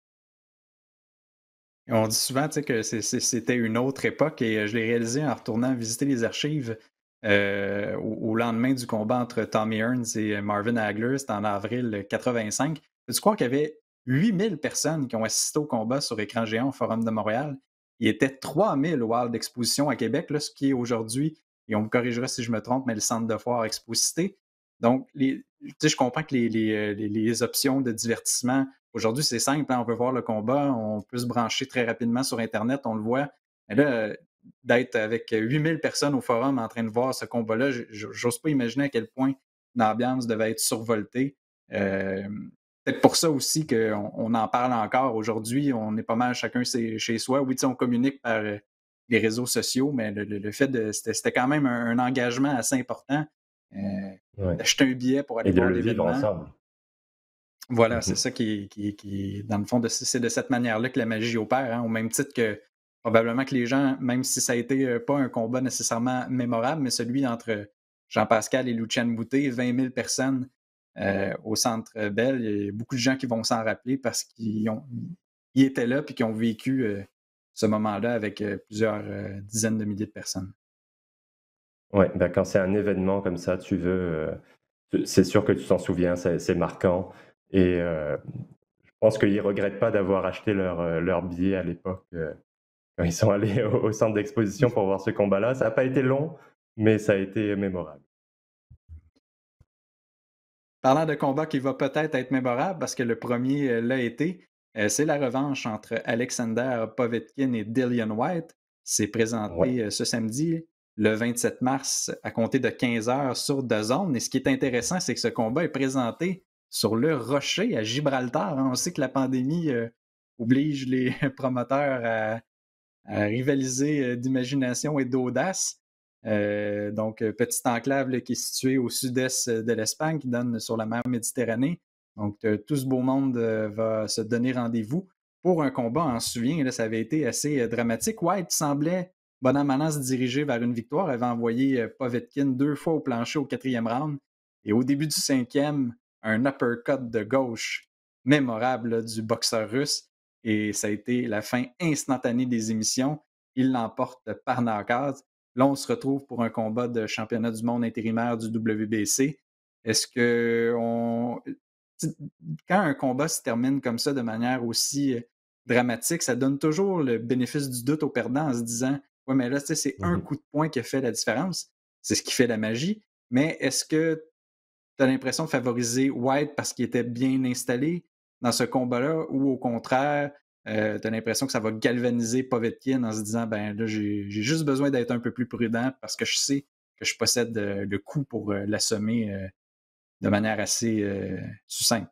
Et on dit souvent, tu sais, que c'était une autre époque et je l'ai réalisé en retournant visiter les archives, au lendemain du combat entre Tommy Hearns et Marvin Hagler, c'était en avril 85. Peux-tu croire qu'il y avait 8 000 personnes qui ont assisté au combat sur écran géant au Forum de Montréal? Il y était 3 000 au Hall d'exposition à Québec, là, ce qui est aujourd'hui, et on me corrigera si je me trompe, mais le centre de foire Exposité. Donc tu sais, je comprends que les options de divertissement aujourd'hui, c'est simple, hein, on veut voir le combat, on peut se brancher très rapidement sur internet, on le voit. Mais là, d'être avec 8 000 personnes au forum en train de voir ce combat-là, j'ose pas imaginer à quel point l'ambiance devait être survoltée. Peut-être pour ça aussi qu'on en parle encore aujourd'hui. On est pas mal chacun chez soi. Oui, tu sais, on communique par les réseaux sociaux, mais le fait c'était quand même un engagement assez important, euh, Ouais d'acheter un billet pour aller et de voir le vivre l'événement. ensemble. Voilà, c'est Mmh. ça dans le fond, c'est de cette manière-là que la magie opère, hein, au même titre que probablement que les gens, même si ça a été, pas un combat nécessairement mémorable, mais celui entre Jean-Pascal et Lucien Boutet, 20 000 personnes, au Centre Bell. Il y a beaucoup de gens qui vont s'en rappeler parce ils étaient là puis qui ont vécu, ce moment-là avec, plusieurs, dizaines de milliers de personnes. Ouais, bah, quand c'est un événement comme ça, c'est sûr que tu t'en souviens, c'est marquant et je pense qu'ils regrettent pas d'avoir acheté leur billet à l'époque, quand ils sont allés au centre d'exposition pour voir ce combat-là. Ça a pas été long, mais ça a été mémorable. Parlant de combat qui va peut-être être mémorable parce que le premier l'a été, c'est la revanche entre Alexander Povetkin et Dillian Whyte. C'est Ouais. présenté, ce samedi, le 27 mars, à compter de 15 heures sur DAZN. Et ce qui est intéressant, c'est que ce combat est présenté sur le Rocher à Gibraltar, hein. On sait que la pandémie, oblige les promoteurs à rivaliser, d'imagination et d'audace. Donc, petite enclave là, qui est située au sud-est de l'Espagne, qui donne sur la mer Méditerranée. Donc, tout ce beau monde va se donner rendez-vous pour un combat. On se souvient, là, ça avait été assez dramatique. White semblait, bon an, mal an, se diriger vers une victoire. Elle avait envoyé Povetkin 2 fois au plancher au 4e round. Et au début du 5e, un uppercut de gauche mémorable là, du boxeur russe. Et ça a été la fin instantanée des émissions. Il l'emporte par knockout. Là, on se retrouve pour un combat de championnat du monde intérimaire du WBC. Est-ce que quand un combat se termine comme ça de manière aussi dramatique, ça donne toujours le bénéfice du doute au perdant en se disant: ouais, mais là, tu sais, c'est un Mmh. coup de poing qui a fait la différence. C'est ce qui fait la magie. Mais est-ce que tu as l'impression de favoriser White parce qu'il était bien installé dans ce combat-là ou au contraire, tu as l'impression que ça va galvaniser Povetkin en se disant: «Ben là, j'ai juste besoin d'être un peu plus prudent parce que je sais que je possède, le coup pour, l'assommer, de manière assez, succincte».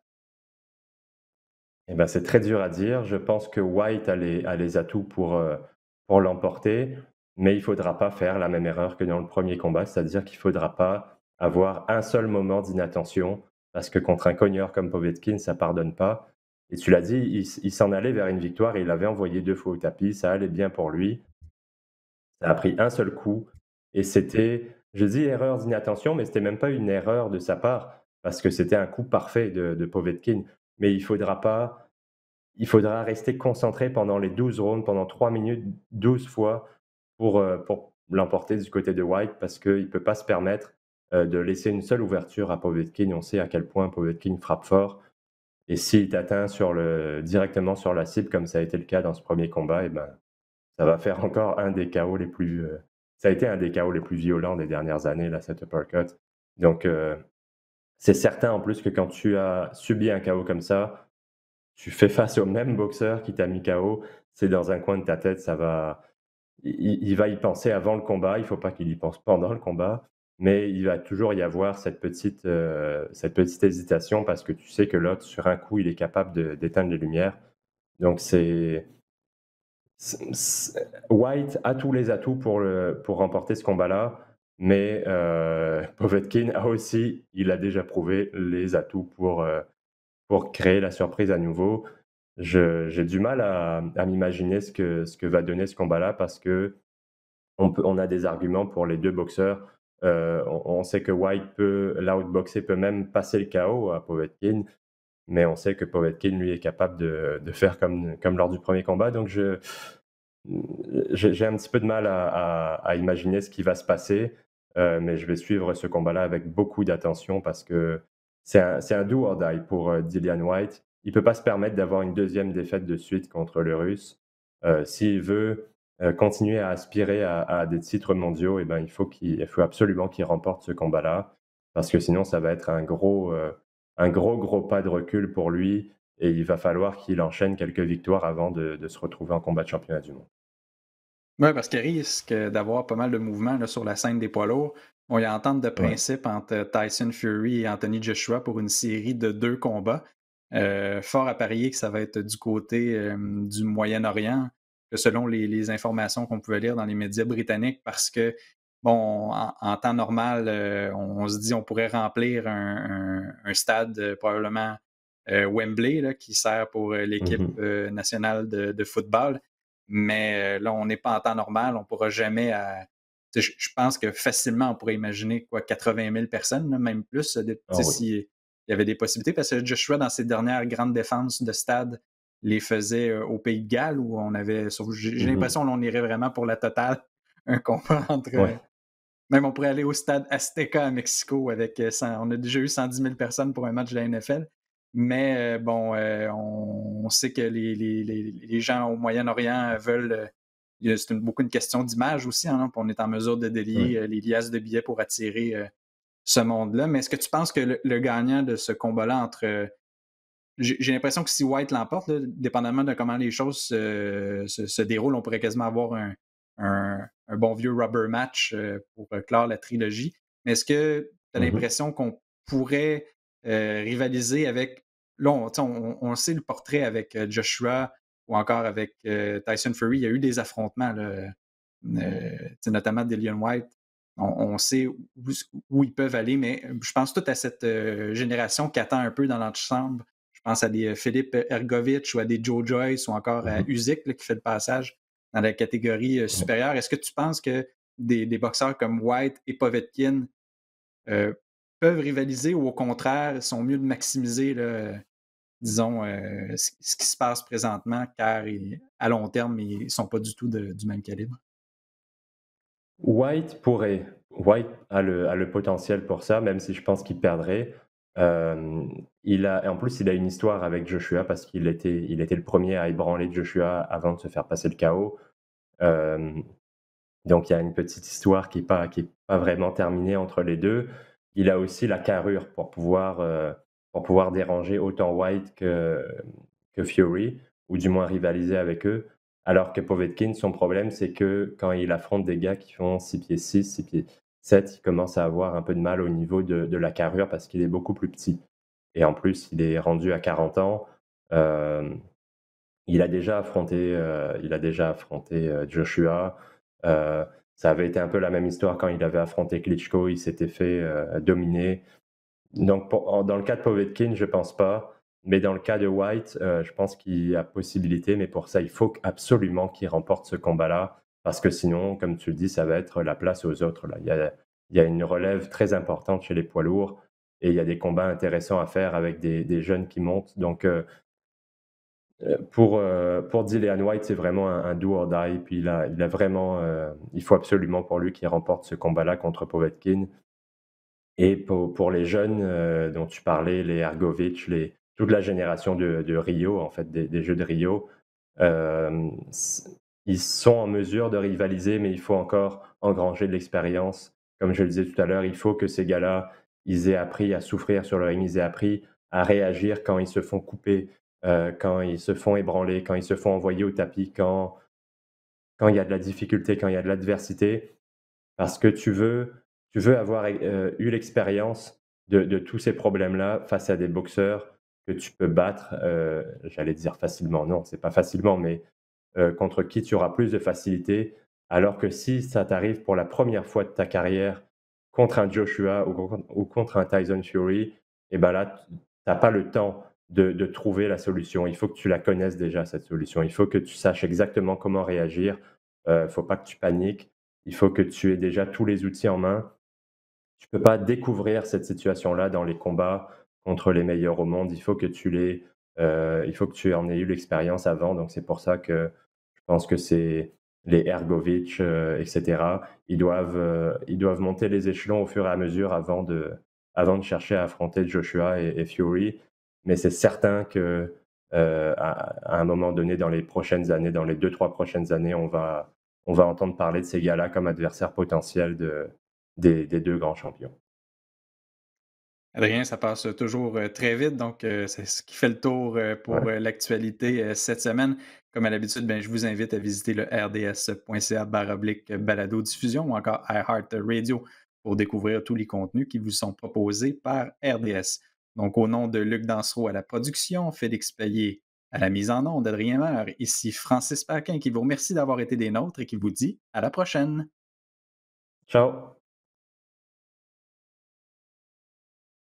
Et ben, c'est très dur à dire. Je pense que White a les atouts pour l'emporter, mais il faudra pas faire la même erreur que dans le premier combat, c'est-à-dire qu'il faudra pas avoir un seul moment d'inattention parce que contre un cogneur comme Povetkin, ça pardonne pas Et tu l'as dit, il s'en allait vers une victoire et il avait envoyé 2 fois au tapis, ça allait bien pour lui. Ça a pris un seul coup et c'était, je dis erreur d'inattention, mais c'était même pas une erreur de sa part parce que c'était un coup parfait de Povetkin. Mais il faudra rester concentré pendant les 12 rounds, pendant 3 minutes, 12 fois pour l'emporter du côté de White parce qu'il ne peut pas se permettre, de laisser une seule ouverture à Povetkin. On sait à quel point Povetkin frappe fort et s'il t'atteint directement sur la cible comme ça a été le cas dans ce premier combat et ben, ça va faire encore un des KO les plus, ça a été un des KO les plus violents des dernières années là, cet uppercut. Donc c'est certain en plus que quand tu as subi un KO comme ça, tu fais face au même boxeur qui t'a mis KO, c'est dans un coin de ta tête, ça va il va y penser avant le combat, il ne faut pas qu'il y pense pendant le combat, mais il va toujours y avoir cette petite hésitation parce que tu sais que l'autre, sur un coup, il est capable d'éteindre les lumières. Donc White a tous les atouts pour remporter ce combat-là, mais Povetkin a aussi, il a déjà prouvé les atouts pour créer la surprise à nouveau. J'ai du mal à m'imaginer ce que va donner ce combat-là parce qu'on a des arguments pour les 2 boxeurs. On sait que White peut l'outboxer, peut même passer le KO à Povetkin, mais on sait que Povetkin, lui, est capable de faire comme lors du premier combat. Donc j'ai un petit peu de mal à imaginer ce qui va se passer, mais je vais suivre ce combat-là avec beaucoup d'attention parce que c'est un do or die pour, Dillian Whyte. Il ne peut pas se permettre d'avoir une deuxième défaite de suite contre le Russe. S'il veut, continuer à aspirer à des titres mondiaux et ben, il faut absolument qu'il remporte ce combat-là parce que sinon ça va être un gros pas de recul pour lui et il va falloir qu'il enchaîne quelques victoires avant de se retrouver en combat de championnat du monde. Oui, parce qu'il risque d'avoir pas mal de mouvements là, sur la scène des poids lourds. On y a entente de Ouais. principe entre Tyson Fury et Anthony Joshua pour une série de 2 combats. Fort à parier que ça va être du côté du Moyen-Orient, que selon les informations qu'on pouvait lire dans les médias britanniques, parce que, bon, en temps normal, on se dit on pourrait remplir un stade probablement Wembley, là, qui sert pour l'équipe Mmh. nationale de football. Mais là, on n'est pas en temps normal, on ne pourra jamais. Je pense que facilement, on pourrait imaginer quoi, 80 000 personnes, là, même plus, Ah oui. s'il y avait des possibilités. Parce que Joshua, dans ses dernières grandes défenses de stade, les faisait au Pays de Galles, où on avait. J'ai Mmh. l'impression qu'on irait vraiment pour la totale, un combat entre. Ouais. Même on pourrait aller au stade Azteca à Mexico avec on a déjà eu 110 000 personnes pour un match de la NFL. Mais bon, on sait que les gens au Moyen-Orient veulent. C'est beaucoup une question d'image aussi. Hein, on est en mesure de Ouais. délier les liasses de billets pour attirer ce monde-là. Mais est-ce que tu penses que le gagnant de ce combat-là entre. J'ai l'impression que si White l'emporte, là, dépendamment de comment les choses se déroulent, on pourrait quasiment avoir un bon vieux rubber match pour clore la trilogie. Mais est-ce que tu as Mmh. l'impression qu'on pourrait rivaliser avec. Là, on sait le portrait avec Joshua ou encore avec Tyson Fury. Il y a eu des affrontements, là, notamment Dillian White. On sait où ils peuvent aller, mais je pense tout à cette génération qui attend un peu dans l'antichambre. Je pense à des Philippe Ergovitch ou à des Joe Joyce ou encore à Mmh. Usyk là, qui fait le passage dans la catégorie Ouais. supérieure. Est-ce que tu penses que des boxeurs comme White et Povetkin euh, peuvent rivaliser ou au contraire sont mieux de maximiser, là, disons, ce qui se passe présentement car à long terme, ils ne sont pas du tout du même calibre? White pourrait. White a le potentiel pour ça, même si je pense qu'il perdrait. En plus, il a une histoire avec Joshua parce qu'il était le premier à ébranler Joshua avant de se faire passer le KO. Hem, donc il y a une petite histoire qui est pas vraiment terminée entre les 2. Il a aussi la carrure pour pouvoir déranger autant White que Fury, ou du moins rivaliser avec eux. Alors que Povetkin, son problème, c'est que quand il affronte des gars qui font 6 pieds 6, 6 pieds 7, il commence à avoir un peu de mal au niveau de la carrure parce qu'il est beaucoup plus petit. Et en plus, il est rendu à 40 ans. Hem, il a déjà affronté Joshua. Heu, Ça avait été un peu la même histoire quand il avait affronté Klitschko, il s'était fait dominer. Donc dans le cas de Povetkin, je pense pas. Mais dans le cas de White, je pense qu'il y a possibilité, mais pour ça, il faut absolument qu'il remporte ce combat-là, parce que sinon, comme tu le dis, ça va être la place aux autres, là. Il y a une relève très importante chez les poids lourds et il y a des combats intéressants à faire avec des jeunes qui montent. Donc, pour Dillian White, c'est vraiment un do or die. Puis il a vraiment, il faut absolument pour lui qu'il remporte ce combat-là contre Povetkin. Et pour les jeunes, dont tu parlais, les Hrgovic, toute la génération de Rio, en fait, des Jeux de Rio, s ils sont en mesure de rivaliser, mais il faut encore engranger de l'expérience. Comme je le disais tout à l'heure, il faut que ces gars-là, ils aient appris à souffrir sur le ring, ils aient appris à réagir quand ils se font couper, quand ils se font ébranler, quand ils se font envoyer au tapis, quand il y a de la difficulté, quand il y a de l'adversité. Parce que tu veux avoir eu l'expérience de tous ces problèmes-là face à des boxeurs que tu peux battre, j'allais dire facilement, non, c'est pas facilement, mais contre qui tu auras plus de facilité. Alors que si ça t'arrive pour la première fois de ta carrière contre un Joshua ou contre un Tyson Fury, et ben là, tu pas le temps de trouver la solution. Il faut que tu la connaisses déjà, cette solution. Il faut que tu saches exactement comment réagir. Faut pas que tu paniques. Il faut que tu aies déjà tous les outils en main. Tu peux pas découvrir cette situation-là dans les combats contre les meilleurs au monde. Il faut que tu en aies eu l'expérience avant. Donc c'est pour ça que je pense que c'est les Hrgovic, et cetera. Ils doivent monter les échelons au fur et à mesure avant de chercher à affronter Joshua et Fury. Mais c'est certain que, à un moment donné dans les prochaines années, dans les 2-3 prochaines années, on va entendre parler de ces gars-là comme adversaires potentiels des 2 grands champions. Adrien, ça passe toujours très vite, donc c'est ce qui fait le tour pour Ouais. l'actualité cette semaine. Comme à l'habitude, ben, je vous invite à visiter le rds.ca/balado diffusion ou encore iHeart Radio pour découvrir tous les contenus qui vous sont proposés par RDS. Donc, au nom de Luc Dansereau à la production, Félix Payet à la mise en onde, Adrien Meur, ici Francis Paquin qui vous remercie d'avoir été des nôtres et qui vous dit à la prochaine. Ciao.